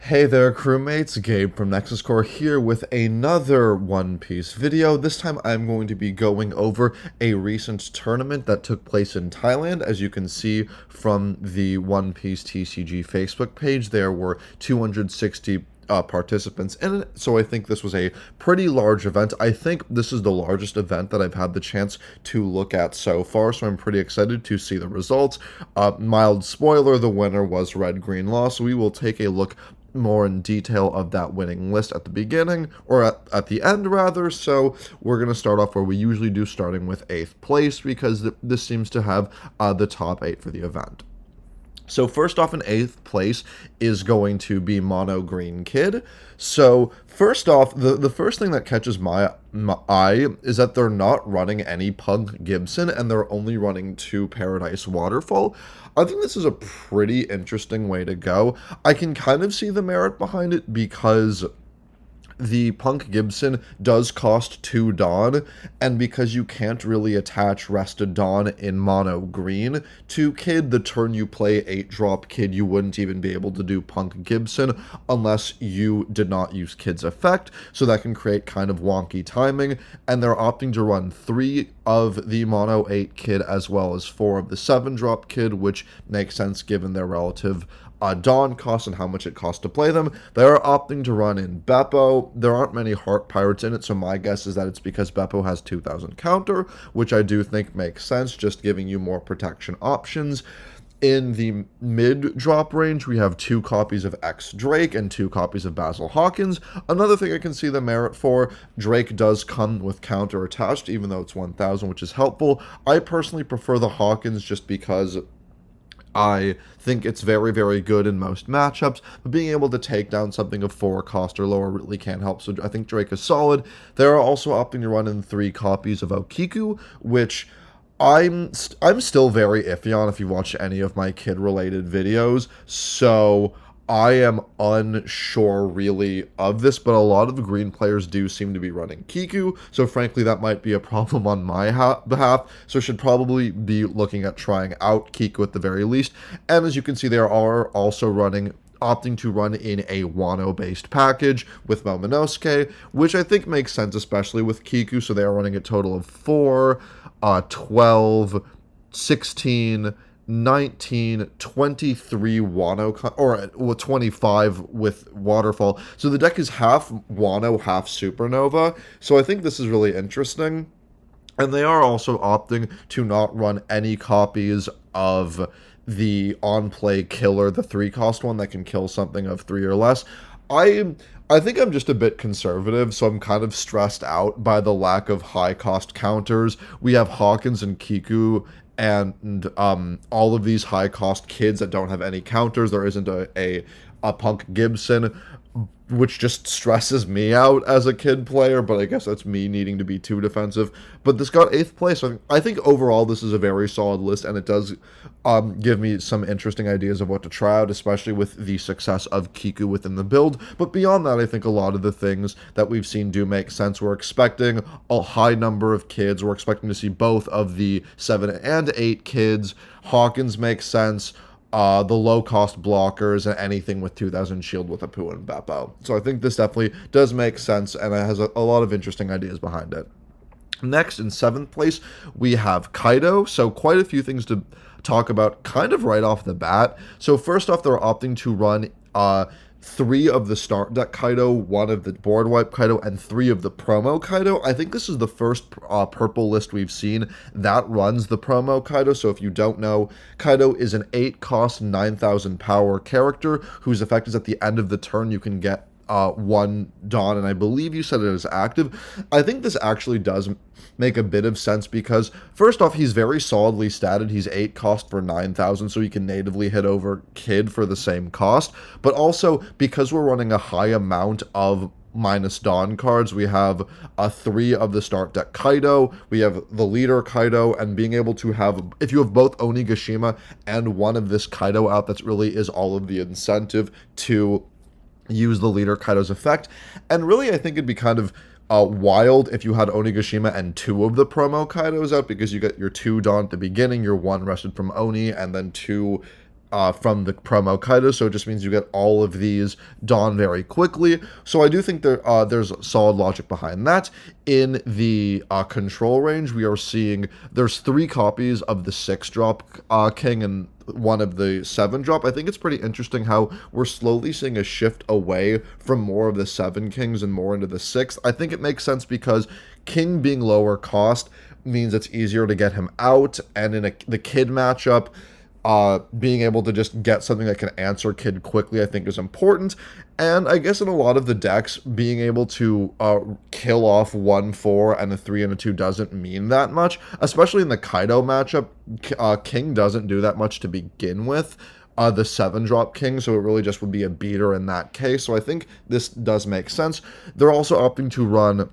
Hey there, crewmates. Gabe from Nexus Core here with another One Piece video. This time I'm going to be going over a recent tournament that took place in Thailand. As you can see from the One Piece TCG Facebook page, there were 260 participants in it, so I think this was a pretty large event. I think this is the largest event that I've had the chance to look at so far, so I'm pretty excited to see the results. Mild spoiler, the winner was Red Green Law, so we will take a look more in detail of that winning list at the beginning, or at the end rather. So we're going to start off where we usually do, starting with 8th place, because this seems to have the top 8 for the event. So first off in 8th place is going to be Mono Green Kid. So first off, the first thing that catches my eye is that they're not running any Punk Gibson, and they're only running 2 Paradise Waterfall. I think this is a pretty interesting way to go. I can kind of see the merit behind it because the Punk Gibson does cost 2 Dawn, and because you can't really attach Rested Dawn in Mono Green to Kid, the turn you play 8-drop Kid, you wouldn't even be able to do Punk Gibson unless you did not use Kid's effect, so that can create kind of wonky timing, and they're opting to run 3 of the Mono 8 Kid as well as 4 of the 7-drop Kid, which makes sense given their relative Dawn cost and how much it costs to play them. They are opting to run in Beppo. There aren't many Heart Pirates in it, so my guess is that it's because Beppo has 2000 counter, which I do think makes sense, just giving you more protection options. In the mid-drop range, we have 2 copies of X Drake and 2 copies of Basil Hawkins. Another thing I can see the merit for, Drake does come with counter attached, even though it's 1000, which is helpful. I personally prefer the Hawkins just because I think it's very, very good in most matchups, but being able to take down something of 4 cost or lower really can help, so I think Drake is solid. They're also opting to run in 3 copies of Okiku, which I'm still very iffy on if you watch any of my kid-related videos, so I am unsure really of this, but a lot of the green players do seem to be running Kiku, so frankly that might be a problem on my behalf, so should probably be looking at trying out Kiku at the very least. And as you can see, they are also opting to run in a Wano-based package with Momonosuke, which I think makes sense, especially with Kiku, so they are running a total of 4, 12, 16, 19, 23 Wano, or 25 with Waterfall. So the deck is half Wano, half Supernova. So I think this is really interesting. And they are also opting to not run any copies of the on-play killer, the 3-cost one that can kill something of 3 or less. I think I'm just a bit conservative, so I'm kind of stressed out by the lack of high-cost counters. We have Hawkins and Kiku and all of these high-cost kids that don't have any counters. There isn't a Punk Gibson, which just stresses me out as a kid player, but I guess that's me needing to be too defensive. But this got 8th place, so I think overall this is a very solid list, and it does give me some interesting ideas of what to try out, especially with the success of Kiku within the build. But beyond that, I think a lot of the things that we've seen do make sense. We're expecting a high number of kids. We're expecting to see both of the 7 and 8 kids. Hawkins makes sense. The low-cost blockers, and anything with 2000 shield with Apu and Beppo. So I think this definitely does make sense, and it has a lot of interesting ideas behind it. Next, in 7th place, we have Kaido. So quite a few things to talk about kind of right off the bat. So first off, they're opting to run 3 of the start deck Kaido, 1 of the board wipe Kaido, and 3 of the promo Kaido. I think this is the first purple list we've seen that runs the promo Kaido. So if you don't know, Kaido is an 8-cost, 9000 power character whose effect is at the end of the turn you can get 1 Dawn, and I believe you said it is active. I think this actually does make a bit of sense because, first off, he's very solidly statted. He's 8 cost for 9,000, so he can natively hit over Kid for the same cost. But also, because we're running a high amount of minus Dawn cards, we have 3 of the start deck Kaido, we have the leader Kaido, and being able to have, if you have both Onigashima and 1 of this Kaido out, that really is all of the incentive to use the leader Kaido's effect. And really, I think it'd be kind of wild if you had Onigashima and 2 of the promo Kaidos out, because you get your 2 Dawn at the beginning, your 1 rested from Oni, and then 2 from the promo Kaido, so it just means you get all of these done very quickly. So I do think there's solid logic behind that. In the control range, we are seeing there's 3 copies of the 6-drop king and 1 of the 7-drop. I think it's pretty interesting how we're slowly seeing a shift away from more of the 7 kings and more into the 6th. I think it makes sense because king being lower cost means it's easier to get him out, and in the kid matchup, being able to just get something that can answer kid quickly, I think is important. And I guess in a lot of the decks, being able to kill off 1/4 and a 3 and a 2 doesn't mean that much, especially in the Kaido matchup. King doesn't do that much to begin with. The 7-drop king, so it really just would be a beater in that case. So I think this does make sense. They're also opting to run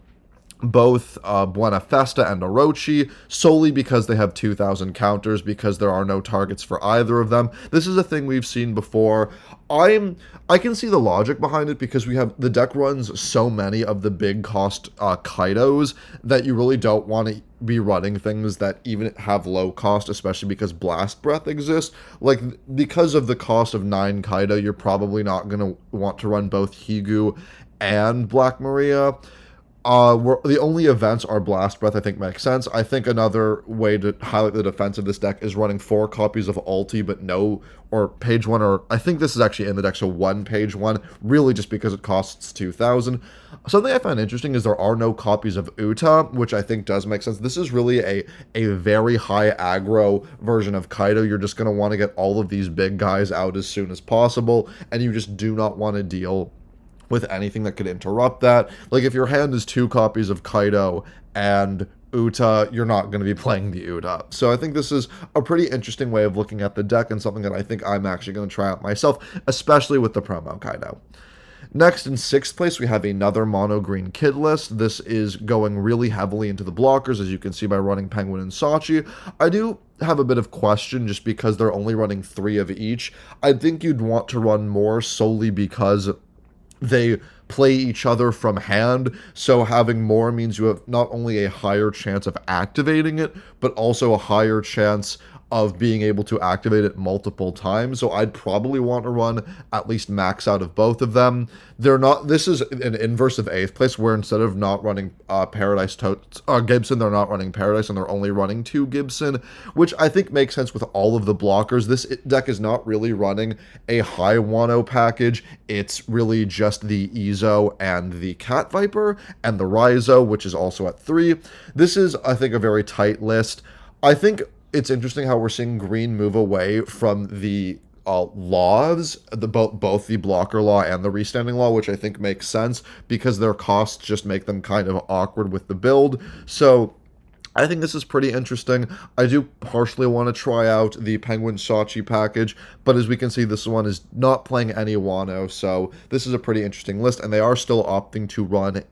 both Buena Festa and Orochi, solely because they have 2,000 counters, because there are no targets for either of them. This is a thing we've seen before. I can see the logic behind it because the deck runs so many of the big cost Kaidos that you really don't want to be running things that even have low cost, especially because Blast Breath exists. Like, because of the cost of 9 Kaido, you're probably not going to want to run both Higu and Black Maria. The only events are Blast Breath, I think makes sense. I think another way to highlight the defense of this deck is running 4 copies of Ulti, but or page 1, or I think this is actually in the deck, so 1 page 1, really just because it costs 2,000. Something I find interesting is there are no copies of Uta, which I think does make sense. This is really a very high aggro version of Kaido. You're just going to want to get all of these big guys out as soon as possible, and you just do not want to deal with anything that could interrupt that. Like, if your hand is 2 copies of Kaido and Uta, you're not going to be playing the Uta. So I think this is a pretty interesting way of looking at the deck, and something that I think I'm actually going to try out myself, especially with the promo Kaido. Next, in 6th place, we have another mono green kid list. This is going really heavily into the blockers, as you can see by running Penguin and Sachi. I do have a bit of question just because they're only running 3 of each. I think you'd want to run more solely because they play each other from hand, so having more means you have not only a higher chance of activating it, but also a higher chance of being able to activate it multiple times. So I'd probably want to run at least max out of both of them. This is an inverse of 8th place, where instead of not running Gibson, they're not running Paradise, and they're only running 2 Gibson, which I think makes sense with all of the blockers. This deck is not really running a high Wano package. It's really just the Izo and the Cat Viper, and the Raizo, which is also at 3. This is, I think, a very tight list. I think it's interesting how we're seeing green move away from the laws, both the blocker law and the restanding law, which I think makes sense because their costs just make them kind of awkward with the build. So I think this is pretty interesting. I do partially want to try out the Penguin Sachi package, but as we can see, this one is not playing any Wano, so this is a pretty interesting list, and they are still opting to run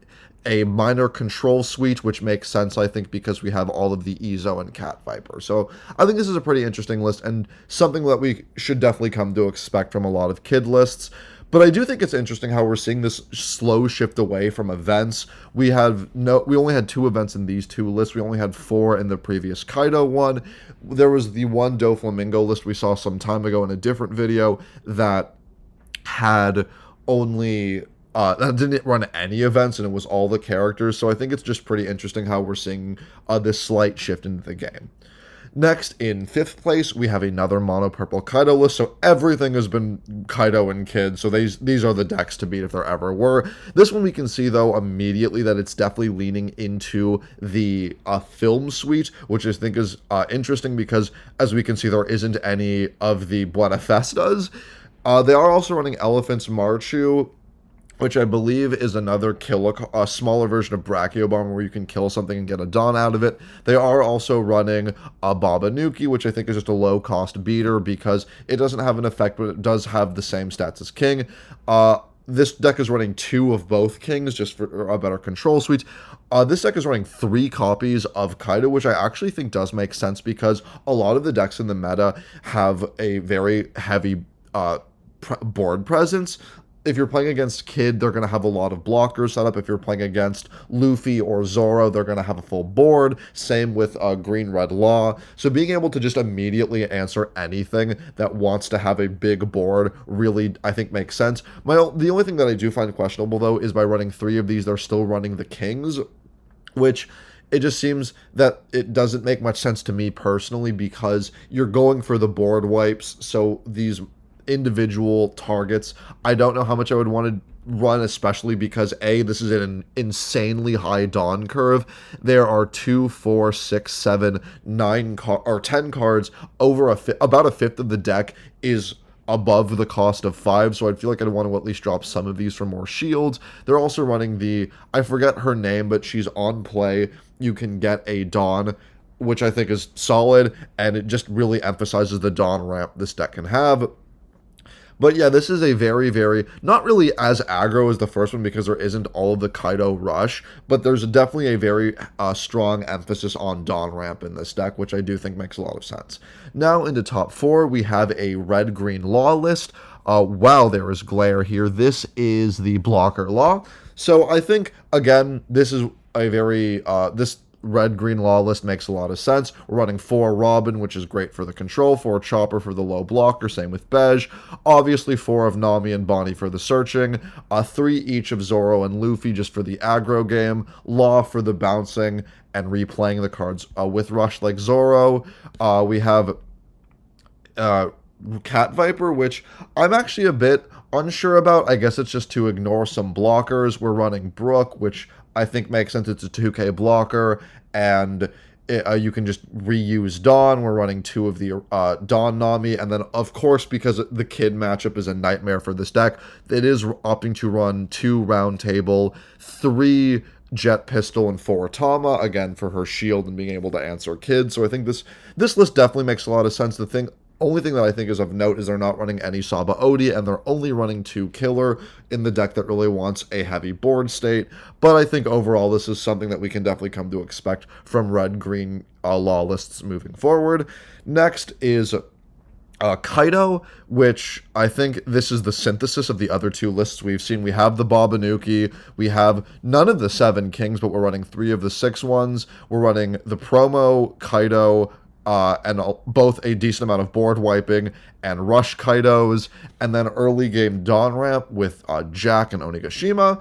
a minor control suite, which makes sense, I think, because we have all of the Izo and Cat Viper. So I think this is a pretty interesting list, and something that we should definitely come to expect from a lot of kid lists. But I do think it's interesting how we're seeing this slow shift away from events. We only had 2 events in these 2 lists. We only had 4 in the previous Kaido one. There was the one Doflamingo list we saw some time ago in a different video that had only that didn't run any events, and it was all the characters. So I think it's just pretty interesting how we're seeing this slight shift into the game. Next, in 5th place, we have another mono purple Kaido list. So everything has been Kaido and Kid. So these are the decks to beat if there ever were. This one we can see, though, immediately that it's definitely leaning into the film suite, which I think is interesting because, as we can see, there isn't any of the Buena Festas. They are also running Elephant's Marchu, which I believe is another a smaller version of Brachio Bomb where you can kill something and get a Dawn out of it. They are also running a Babanuki, which I think is just a low-cost beater because it doesn't have an effect, but it does have the same stats as King. This deck is running 2 of both Kings just for a better control suite. This deck is running 3 copies of Kaido, which I actually think does make sense because a lot of the decks in the meta have a very heavy board presence. if you're playing against Kid, they're going to have a lot of blockers set up. If you're playing against Luffy or Zoro, they're going to have a full board. Same with Green Red Law. So being able to just immediately answer anything that wants to have a big board really, I think, makes sense. The only thing that I do find questionable, though, is by running 3 of these, they're still running the Kings, which it just seems that it doesn't make much sense to me personally, because you're going for the board wipes. So these individual targets, I don't know how much I would want to run, especially because this is an insanely high dawn curve. There are 2, 4, 6, 7, 9 or 10 cards over about a fifth of the deck is above the cost of 5, so I'd feel like I'd want to at least drop some of these for more shields. They're also running I forget her name, but she's on play. You can get a Dawn, which I think is solid, and it just really emphasizes the Dawn ramp this deck can have. But yeah, this is a very, very, not really as aggro as the first one because there isn't all of the Kaido rush, but there's definitely a very strong emphasis on Dawn Ramp in this deck, which I do think makes a lot of sense. Now into top 4, we have a red-green law list. Wow, there is glare here. This is the blocker law. So I think, again, this is a very, this red-green law list makes a lot of sense. We're running 4 Robin, which is great for the control, 4 Chopper for the low blocker, same with Bej. Obviously 4 of Nami and Bonnie for the searching, 3 each of Zoro and Luffy just for the aggro game, Law for the bouncing and replaying the cards with Rush like Zoro. We have Cat Viper, which I'm actually a bit unsure about. I guess it's just to ignore some blockers. We're running Brook, which I think makes sense. It's a 2k blocker, and you can just reuse Dawn. We're running 2 of the Dawn Nami, and then, of course, because the Kid matchup is a nightmare for this deck, it is opting to run 2 Round Table, 3 Jet Pistol, and 4 Tama, again, for her shield and being able to answer Kid. So I think this list definitely makes a lot of sense. Only thing that I think is of note is they're not running any Saba Odi, and they're only running 2 Killer in the deck that really wants a heavy board state. But I think overall this is something that we can definitely come to expect from red-green law lists moving forward. Next is Kaido, which I think this is the synthesis of the other 2 lists we've seen. We have the Babanuki, we have none of the 7 Kings, but we're running 3 of the 6 ones. We're running the promo Kaido, and both a decent amount of board wiping and rush Kaidos, and then early game Dawn Ramp with Jack and Onigashima.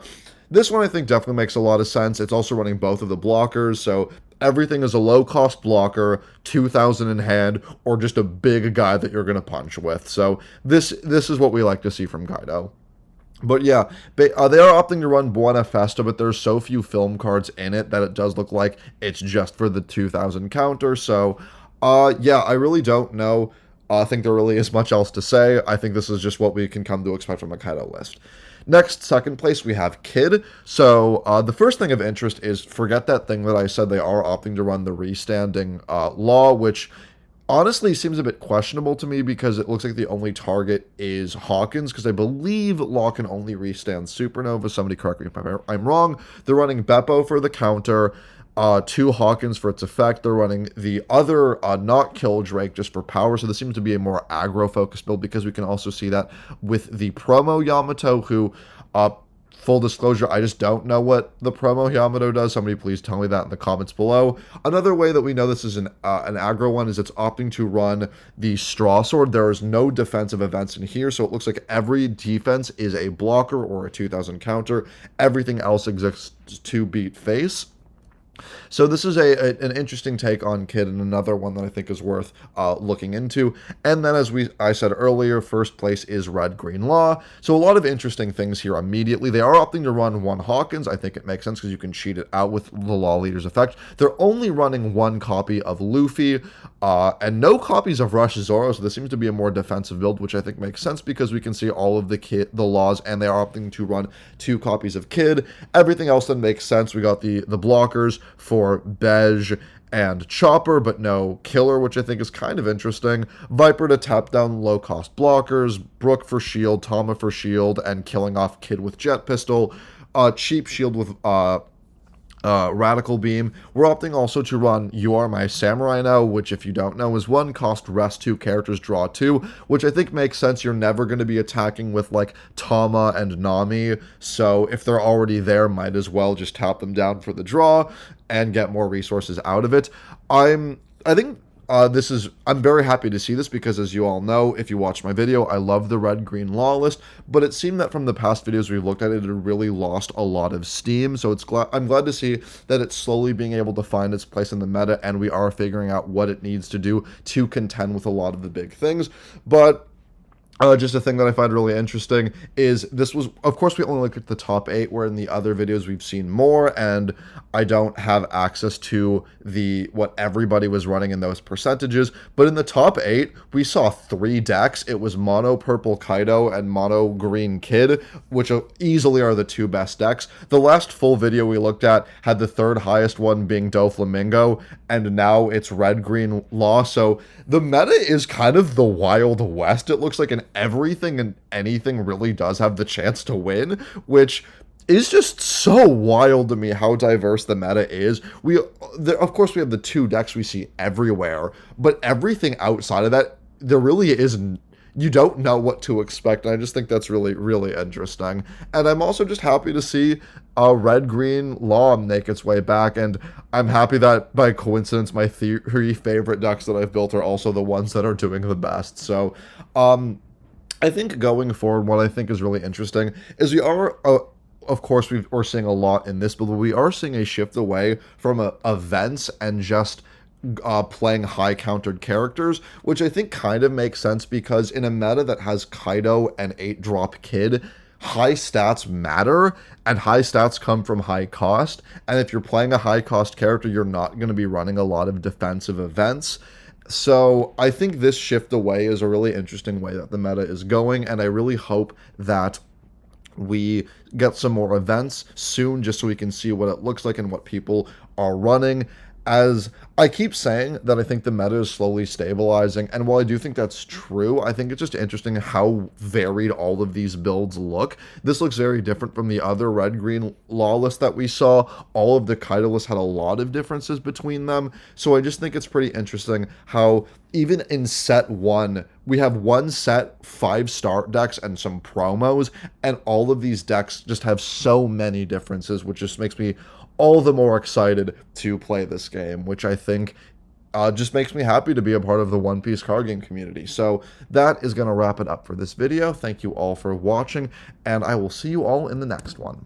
This one I think definitely makes a lot of sense. It's also running both of the blockers, so everything is a low-cost blocker, 2,000 in hand, or just a big guy that you're going to punch with. So this is what we like to see from Kaido. But yeah, they are opting to run Buena Festa, but there's so few film cards in it that it does look like it's just for the 2,000 counter, so yeah, I really don't know. I think there really is much else to say. I think this is just what we can come to expect from a Kaido list. Next, second place, we have Kid. So the first thing of interest is, forget that thing that I said, they are opting to run the restanding law, which honestly seems a bit questionable to me because it looks like the only target is Hawkins, because I believe Law can only restand Supernova. Somebody correct me if I'm wrong. They're running Beppo for the counter, 2 Hawkins for its effect. They're running the other not Kill Drake just for power, so this seems to be a more aggro-focused build, because we can also see that with the promo Yamato, who, full disclosure, I just don't know what the promo Yamato does. Somebody please tell me that in the comments below. Another way that we know this is an aggro one is it's opting to run the Straw Sword. There is no defensive events in here, so it looks like every defense is a blocker or a 2,000 counter. Everything else exists to beat face. So this is an interesting take on Kid, and another one that I think is worth looking into. And then, as I said earlier, first place is Red-Green Law. So a lot of interesting things here immediately. They are opting to run 1 Hawkins. I think it makes sense because you can cheat it out with the Law Leader's effect. They're only running 1 copy of Luffy and no copies of Rush Zoro, so this seems to be a more defensive build, which I think makes sense because we can see all of the laws, and they are opting to run 2 copies of Kid. Everything else then makes sense. We got the blockers for Bej and Chopper, but no Killer, which I think is kind of interesting. Viper to tap down low-cost blockers, Brook for shield, Tama for shield, and killing off Kid with Jet Pistol. Cheap shield with Radical Beam. We're opting also to run You Are My Samurai now, which if you don't know is 1 cost, rest 2 characters, draw 2, which I think makes sense. You're never going to be attacking with like Tama and Nami, so if they're already there, might as well just tap them down for the draw and get more resources out of it. I think I'm very happy to see this because, as you all know, if you watch my video, I love the red-green law list, but it seemed that from the past videos we've looked at it, it really lost a lot of steam, so I'm glad to see that it's slowly being able to find its place in the meta, and we are figuring out what it needs to do to contend with a lot of the big things, but just a thing that I find really interesting is this was, of course, we only looked at the top 8, where in the other videos we've seen more, and I don't have access to what everybody was running in those percentages, but in the top 8, we saw 3 decks. It was Mono Purple Kaido and Mono Green Kid, which easily are the 2 best decks. The last full video we looked at had the 3rd highest one being Doflamingo, and now it's Red-Green Law, so the meta is kind of the Wild West. It looks like everything and anything really does have the chance to win, which is just so wild to me how diverse the meta is. Of course, we have the 2 decks we see everywhere, but everything outside of that, there really isn't. You don't know what to expect, and I just think that's really, really interesting. And I'm also just happy to see Red-Green Law make its way back, and I'm happy that, by coincidence, my 3 favorite decks that I've built are also the ones that are doing the best. So, I think going forward, what I think is really interesting is we are, of course, we're seeing a lot in this build, but we are seeing a shift away from events and just playing high countered characters, which I think kind of makes sense because in a meta that has Kaido and 8-drop Kid, high stats matter, and high stats come from high cost, and if you're playing a high cost character, you're not going to be running a lot of defensive events. So I think this shift away is a really interesting way that the meta is going, and I really hope that we get some more events soon just so we can see what it looks like and what people are running. As I keep saying that I think the meta is slowly stabilizing, and while I do think that's true, I think it's just interesting how varied all of these builds look. This looks very different from the other red-green law list that we saw. All of the Kaido lists had a lot of differences between them, so I just think it's pretty interesting how even in set 1, we have 1 set, 5 start decks, and some promos, and all of these decks just have so many differences, which just makes me all the more excited to play this game, which I think just makes me happy to be a part of the One Piece card game community. So that is going to wrap it up for this video. Thank you all for watching, and I will see you all in the next one.